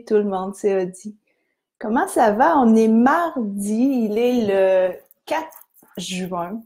tout le monde, c'est Audie. Comment ça va? On est mardi, il est le 4 juin.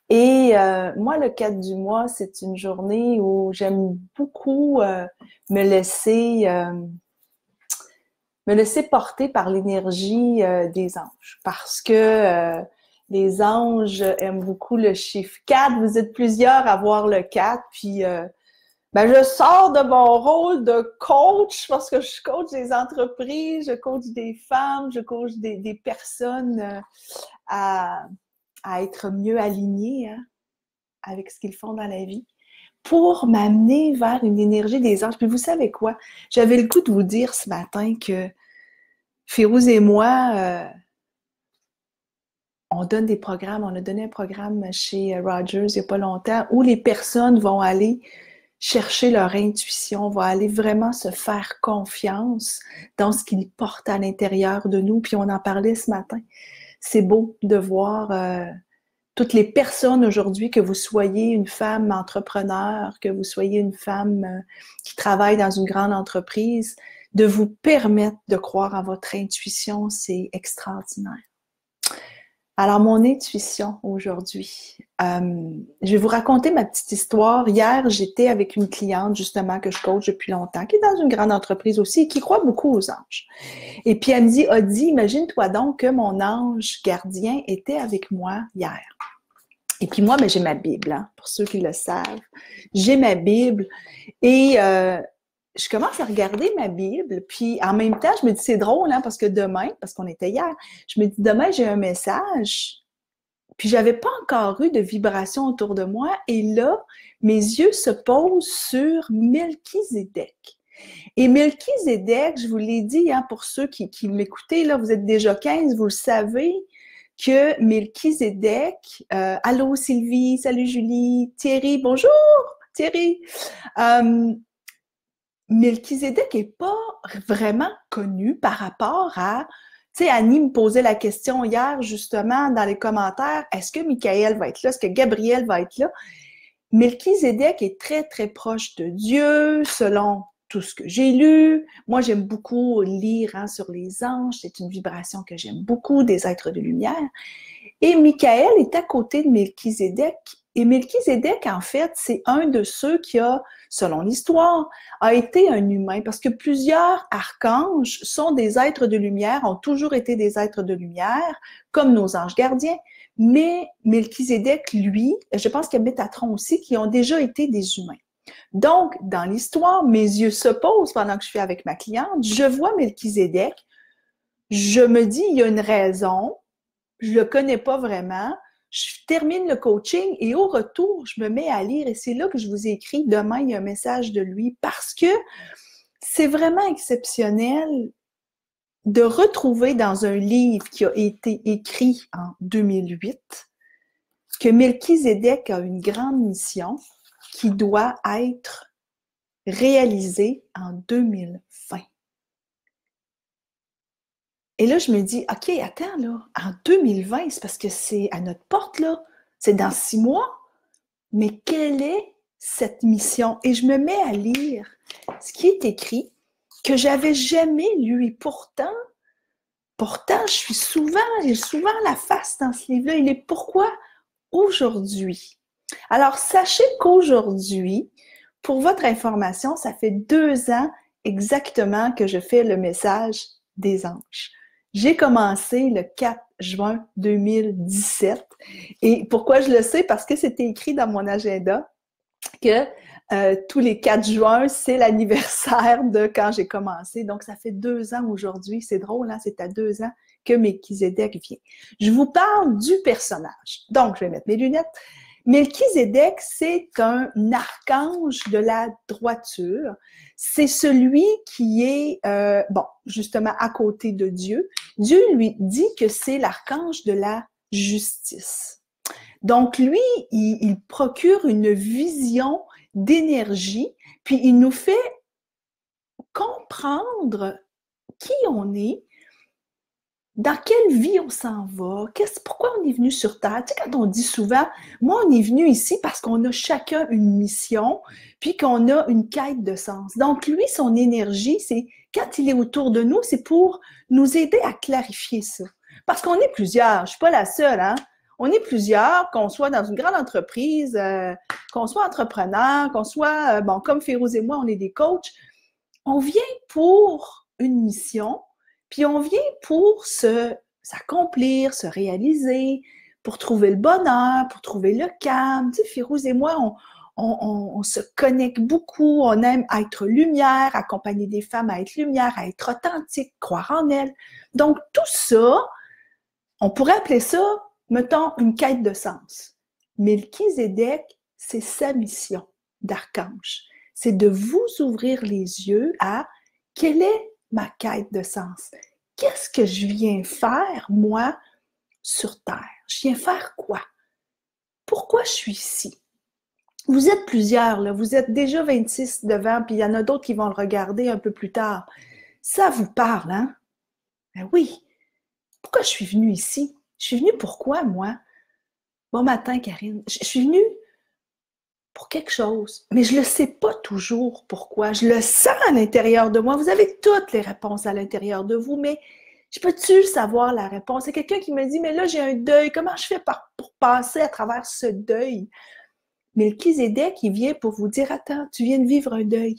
Et moi, le 4 du mois, c'est une journée où j'aime beaucoup me laisser me laisser porter par l'énergie des anges. Parce que les anges aiment beaucoup le chiffre 4. Vous êtes plusieurs à voir le 4, puis ben, je sors de mon rôle de coach parce que je coach des entreprises, je coach des femmes, je coach des personnes à, à être mieux alignées hein, avec ce qu'ils font dans la vie pour m'amener vers une énergie des anges. Puis vous savez quoi? J'avais le goût de vous dire ce matin que Férouz et moi, on donne des programmes. On a donné un programme chez Rogers il n'y a pas longtemps où les personnes vont aller chercher leur intuition, vont aller vraiment se faire confiance dans ce qu'ils portent à l'intérieur de nous. Puis on en parlait ce matin. C'est beau de voir toutes les personnes aujourd'hui, que vous soyez une femme entrepreneur, que vous soyez une femme qui travaille dans une grande entreprise, de vous permettre de croire en votre intuition, c'est extraordinaire. Alors, mon intuition aujourd'hui, je vais vous raconter ma petite histoire. Hier, j'étais avec une cliente, justement, que je coach depuis longtemps, qui est dans une grande entreprise aussi et qui croit beaucoup aux anges. Et puis, elle me dit, Audie, imagine-toi donc que mon ange gardien était avec moi hier. Et puis moi, ben, j'ai ma Bible, hein, pour ceux qui le savent. J'ai ma Bible et je commence à regarder ma Bible, puis en même temps, je me dis, c'est drôle, hein, parce que demain, parce qu'on était hier, je me dis, demain, j'ai un message, puis j'avais pas encore eu de vibration autour de moi, et là, mes yeux se posent sur Melchizedek. Et Melchizedek, je vous l'ai dit, hein, pour ceux qui m'écoutez, là, vous êtes déjà 15, vous le savez, que Melchizedek, allô Sylvie, salut Julie, Thierry, bonjour Thierry, Melchizedek n'est pas vraiment connu par rapport à, tu sais, Annie me posait la question hier, justement, dans les commentaires, est-ce que Michael va être là? Est-ce que Gabriel va être là? Melchizedek est très, très proche de Dieu, selon tout ce que j'ai lu. Moi, j'aime beaucoup lire hein, sur les anges. C'est une vibration que j'aime beaucoup, des êtres de lumière. Et Michael est à côté de Melchizedek. Et Melchizedek, en fait, c'est un de ceux qui a, selon l'histoire, a été un humain. Parce que plusieurs archanges sont des êtres de lumière, ont toujours été des êtres de lumière, comme nos anges gardiens. Mais Melchizedek, lui, je pense qu'il y a Métatron aussi, qui ont déjà été des humains. Donc, dans l'histoire, mes yeux se posent pendant que je suis avec ma cliente. Je vois Melchizedek. Je me dis, il y a une raison. Je le connais pas vraiment. Je termine le coaching et au retour, je me mets à lire et c'est là que je vous ai écrit demain, il y a un message de lui parce que c'est vraiment exceptionnel de retrouver dans un livre qui a été écrit en 2008 que Melchizedek a une grande mission qui doit être réalisée en 2020. Et là, je me dis, OK, attends, là, en 2020, c'est parce que c'est à notre porte, là, c'est dans 6 mois, mais quelle est cette mission? Et je me mets à lire ce qui est écrit, que j'avais jamais lu, et pourtant, j'ai souvent la face dans ce livre-là. Il est pourquoi aujourd'hui? Alors, sachez qu'aujourd'hui, pour votre information, ça fait 2 ans exactement que je fais le message des anges. J'ai commencé le 4 juin 2017. Et pourquoi je le sais? Parce que c'était écrit dans mon agenda que tous les 4 juin, c'est l'anniversaire de quand j'ai commencé. Donc, ça fait 2 ans aujourd'hui. C'est drôle, hein? C'est à 2 ans que Melchizedek vient. Je vous parle du personnage. Donc, je vais mettre mes lunettes. Melchizedek, c'est un archange de la droiture. C'est celui qui est, justement, à côté de Dieu. Dieu lui dit que c'est l'archange de la justice. Donc, lui, il procure une vision d'énergie, puis il nous fait comprendre qui on est dans quelle vie on s'en va, pourquoi on est venu sur Terre. Tu sais, quand on dit souvent, moi, on est venu ici parce qu'on a chacun une mission, puis qu'on a une quête de sens. Donc, lui, son énergie, c'est quand il est autour de nous, c'est pour nous aider à clarifier ça. Parce qu'on est plusieurs, je ne suis pas la seule, hein? On est plusieurs, qu'on soit dans une grande entreprise, qu'on soit entrepreneur, qu'on soit, bon, comme Férouz et moi, on est des coachs. On vient pour une mission, puis on vient pour s'accomplir, se réaliser, pour trouver le bonheur, pour trouver le calme. Tu sais, Férouz et moi, on se connecte beaucoup, on aime être lumière, accompagner des femmes à être lumière, à être authentique, croire en elles. Donc, tout ça, on pourrait appeler ça, mettons, une quête de sens. Melchizedek, c'est sa mission d'archange. C'est de vous ouvrir les yeux à quelle est ma quête de sens? Qu'est-ce que je viens faire, moi, sur Terre? Je viens faire quoi? Pourquoi je suis ici? Vous êtes plusieurs, là. Vous êtes déjà 26 devant, puis il y en a d'autres qui vont le regarder un peu plus tard. Ça vous parle, hein? Ben oui. Pourquoi je suis venue ici? Je suis venue pourquoi, moi? Bon matin, Karine. Je suis venue pour quelque chose, mais je ne le sais pas toujours pourquoi. Je le sens à l'intérieur de moi. Vous avez toutes les réponses à l'intérieur de vous, mais je peux-tu savoir la réponse? C'est quelqu'un qui me dit, mais là, j'ai un deuil. Comment je fais pour passer à travers ce deuil? Melchizedek, il vient pour vous dire, attends, tu viens de vivre un deuil.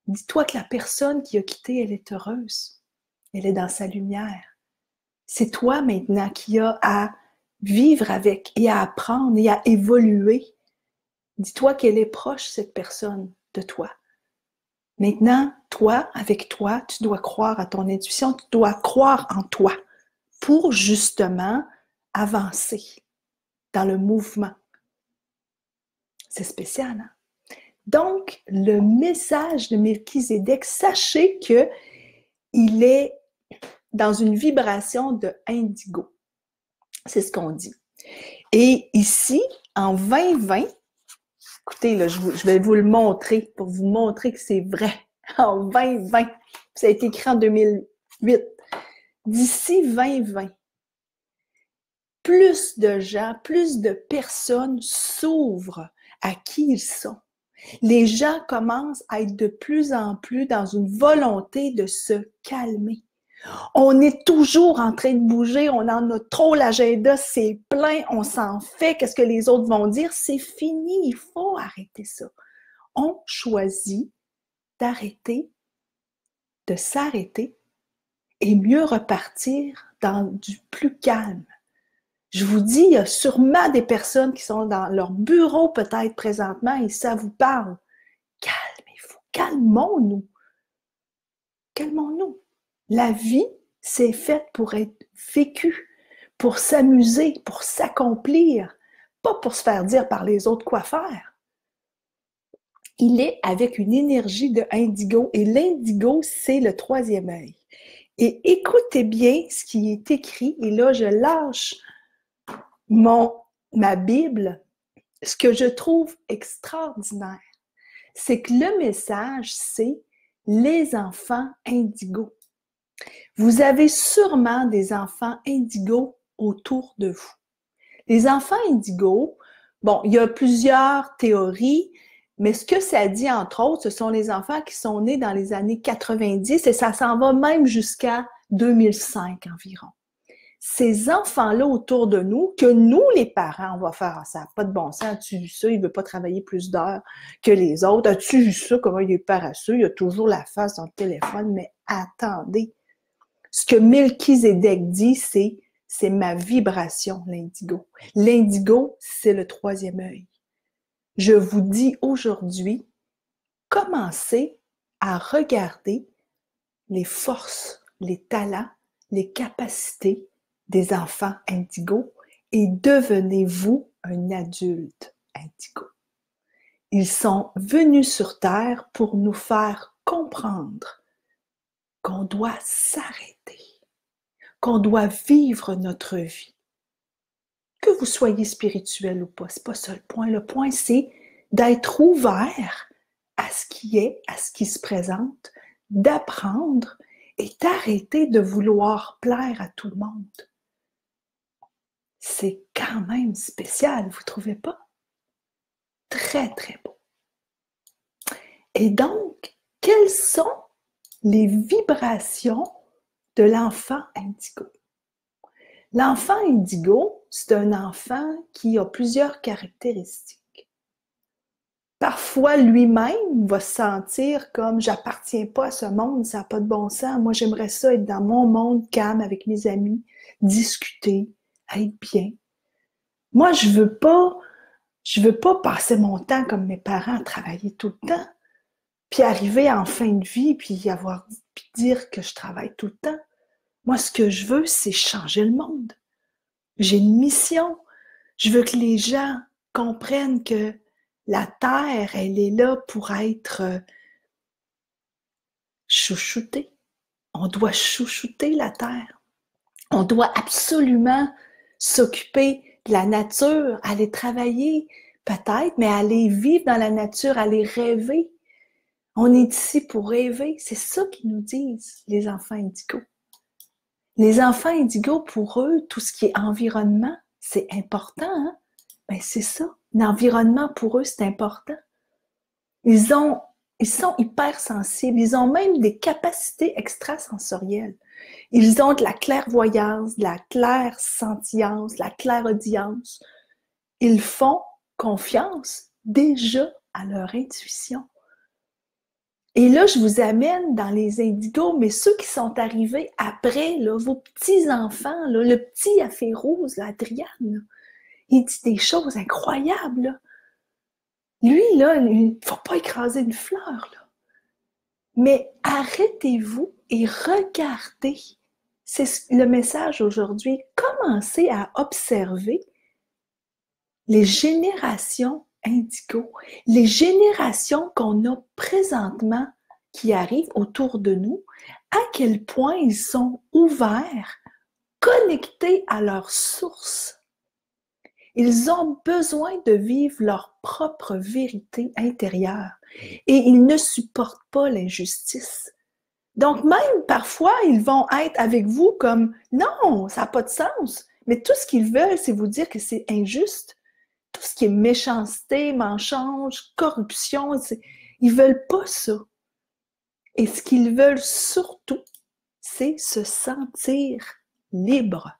Dis-toi que la personne qui a quitté, elle est heureuse. Elle est dans sa lumière. C'est toi maintenant qui as à vivre avec et à apprendre et à évoluer. Dis-toi qu'elle est proche, cette personne, de toi. Maintenant, toi, avec toi, tu dois croire à ton intuition, tu dois croire en toi pour justement avancer dans le mouvement. C'est spécial, hein? Donc, le message de Melchizedek, sachez qu'il est dans une vibration de indigo. C'est ce qu'on dit. Et ici, en 2020, écoutez, là, je vais vous le montrer pour vous montrer que c'est vrai. En 2020, ça a été écrit en 2008. D'ici 2020, plus de gens, plus de personnes s'ouvrent à qui ils sont. Les gens commencent à être de plus en plus dans une volonté de se calmer. On est toujours en train de bouger, on en a trop, l'agenda, c'est plein, on s'en fait, qu'est-ce que les autres vont dire? C'est fini, il faut arrêter ça. On choisit d'arrêter, de s'arrêter et mieux repartir dans du plus calme. Je vous dis, il y a sûrement des personnes qui sont dans leur bureau peut-être présentement et ça vous parle. Calmez-vous, calmons-nous. Calmons-nous. La vie, c'est faite pour être vécue, pour s'amuser, pour s'accomplir, pas pour se faire dire par les autres quoi faire. Il est avec une énergie de indigo et l'indigo, c'est le troisième œil. Et écoutez bien ce qui est écrit, et là, je lâche ma Bible. Ce que je trouve extraordinaire, c'est que le message, c'est les enfants indigos. Vous avez sûrement des enfants indigos autour de vous. Les enfants indigos, bon, il y a plusieurs théories, mais ce que ça dit, entre autres, ce sont les enfants qui sont nés dans les années 90 et ça s'en va même jusqu'à 2005 environ. Ces enfants-là autour de nous, que nous, les parents, on va faire, ah, ça n'a pas de bon sens, as-tu vu ça? Il ne veut pas travailler plus d'heures que les autres. As-tu vu ça? Comment il est paresseux? Il a toujours la face dans le téléphone. Mais attendez, ce que Melchizedek dit, c'est ma vibration, l'indigo. L'indigo, c'est le troisième œil. Je vous dis aujourd'hui, commencez à regarder les forces, les talents, les capacités des enfants indigos et devenez-vous un adulte indigo. Ils sont venus sur Terre pour nous faire comprendre qu'on doit s'arrêter, qu'on doit vivre notre vie. Que vous soyez spirituel ou pas, c'est pas ça le point. Le point, c'est d'être ouvert à ce qui est, à ce qui se présente, d'apprendre et d'arrêter de vouloir plaire à tout le monde. C'est quand même spécial, vous ne trouvez pas? Très, très beau. Et donc, quelles sont les vibrations de l'enfant indigo? L'enfant indigo, c'est un enfant qui a plusieurs caractéristiques. Parfois, lui-même va se sentir comme « j'appartiens pas à ce monde, ça n'a pas de bon sens. Moi, j'aimerais ça être dans mon monde calme avec mes amis, discuter, être bien. Moi, je veux pas passer mon temps comme mes parents à travailler tout le temps, puis arriver en fin de vie, puis dire que je travaille tout le temps. Moi, ce que je veux, c'est changer le monde. J'ai une mission. Je veux que les gens comprennent que la Terre, elle est là pour être chouchoutée. On doit chouchouter la Terre. On doit absolument s'occuper de la nature, aller travailler peut-être, mais aller vivre dans la nature, aller rêver. On est ici pour rêver. C'est ça qu'ils nous disent, les enfants indigos. Les enfants indigos, pour eux, tout ce qui est environnement, c'est important. Hein? Ben, c'est ça. L'environnement, pour eux, c'est important. Ils sont hypersensibles. Ils ont même des capacités extrasensorielles. Ils ont de la clairvoyance, de la clairsentience, de la clairaudience. Ils font confiance déjà à leur intuition. Et là, je vous amène dans les indigos, mais ceux qui sont arrivés après, là, vos petits-enfants, là, le petit à fée rose, là, Adriane, là, il dit des choses incroyables. Là. Lui, là, il ne faut pas écraser une fleur. Là. Mais arrêtez-vous et regardez. C'est le message aujourd'hui. Commencez à observer les générations indigo, les générations qu'on a présentement qui arrivent autour de nous, à quel point ils sont ouverts, connectés à leur source. Ils ont besoin de vivre leur propre vérité intérieure et ils ne supportent pas l'injustice. Donc même parfois, ils vont être avec vous comme « Non, ça n'a pas de sens », mais tout ce qu'ils veulent, c'est vous dire que c'est injuste. Tout ce qui est méchanceté, mensonge, corruption, ils veulent pas ça. Et ce qu'ils veulent surtout, c'est se sentir libre.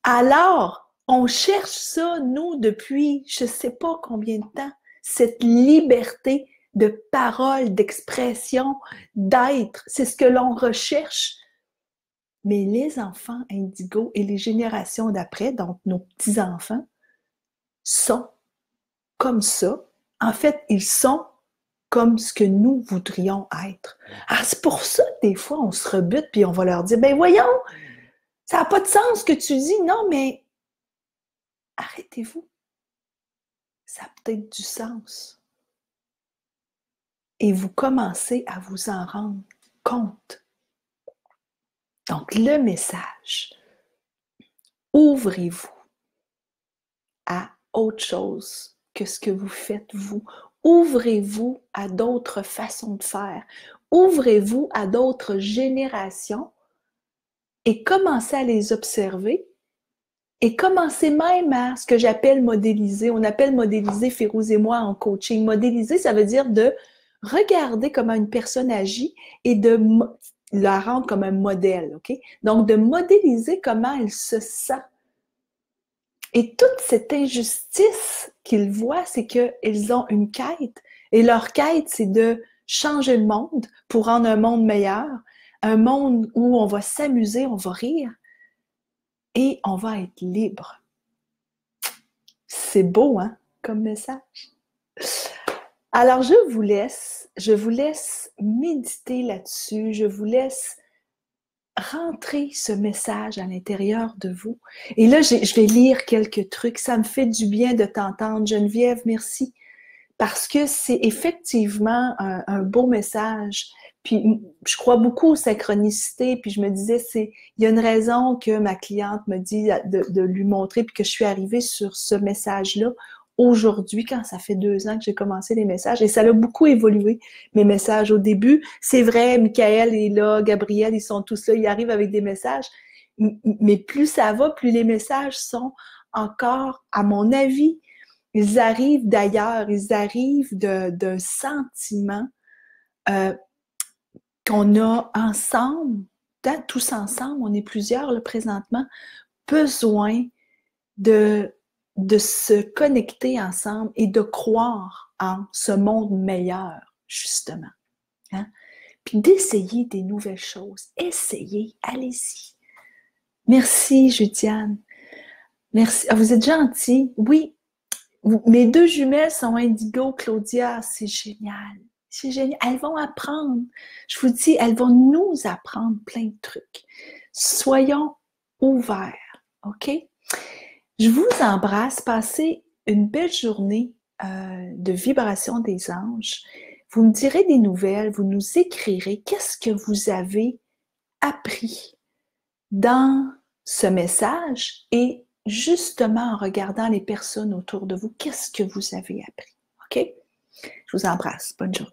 Alors, on cherche ça, nous, depuis je ne sais pas combien de temps, cette liberté de parole, d'expression, d'être. C'est ce que l'on recherche. Mais les enfants indigos et les générations d'après, donc nos petits-enfants, sont comme ça. En fait, ils sont comme ce que nous voudrions être. Alors, c'est pour ça que des fois, on se rebute puis on va leur dire, ben voyons, ça n'a pas de sens ce que tu dis. Non, mais arrêtez-vous. Ça a peut-être du sens. Et vous commencez à vous en rendre compte. Donc, le message, ouvrez-vous à autre chose que ce que vous faites vous. Ouvrez-vous à d'autres façons de faire. Ouvrez-vous à d'autres générations et commencez à les observer et commencez même à ce que j'appelle modéliser. On appelle modéliser Férouz et moi en coaching. Modéliser, ça veut dire de regarder comment une personne agit et de la rendre comme un modèle. OK? Donc, de modéliser comment elle se sent. Et toute cette injustice qu'ils voient, c'est qu'ils ont une quête. Et leur quête, c'est de changer le monde pour rendre un monde meilleur, un monde où on va s'amuser, on va rire et on va être libre. C'est beau, hein, comme message. Alors, je vous laisse méditer là-dessus, je vous laisse rentrer ce message à l'intérieur de vous. Et là, je vais lire quelques trucs. Ça me fait du bien de t'entendre, Geneviève, merci. Parce que c'est effectivement un beau message. Puis, je crois beaucoup aux synchronicités. Puis, je me disais, il y a une raison que ma cliente me dit de lui montrer, puis que je suis arrivée sur ce message-là aujourd'hui, quand ça fait 2 ans que j'ai commencé les messages, et ça a beaucoup évolué, mes messages. Au début, c'est vrai, Michael est là, Gabriel, ils sont tous là, ils arrivent avec des messages, mais plus ça va, plus les messages sont encore, à mon avis, ils arrivent d'ailleurs, ils arrivent d'un sentiment qu'on a ensemble, tous ensemble, on est plusieurs là, présentement, besoin de se connecter ensemble et de croire en ce monde meilleur, justement. Hein? Puis d'essayer des nouvelles choses. Essayez, allez-y. Merci, Judiane. Merci. Ah, vous êtes gentils. Oui, mes 2 jumelles sont indigo, Claudia. C'est génial. C'est génial. Elles vont apprendre. Je vous dis, elles vont nous apprendre plein de trucs. Soyons ouverts. OK? Je vous embrasse. Passez une belle journée de vibration des anges. Vous me direz des nouvelles. Vous nous écrirez qu'est-ce que vous avez appris dans ce message et justement en regardant les personnes autour de vous, qu'est-ce que vous avez appris? OK? Je vous embrasse. Bonne journée.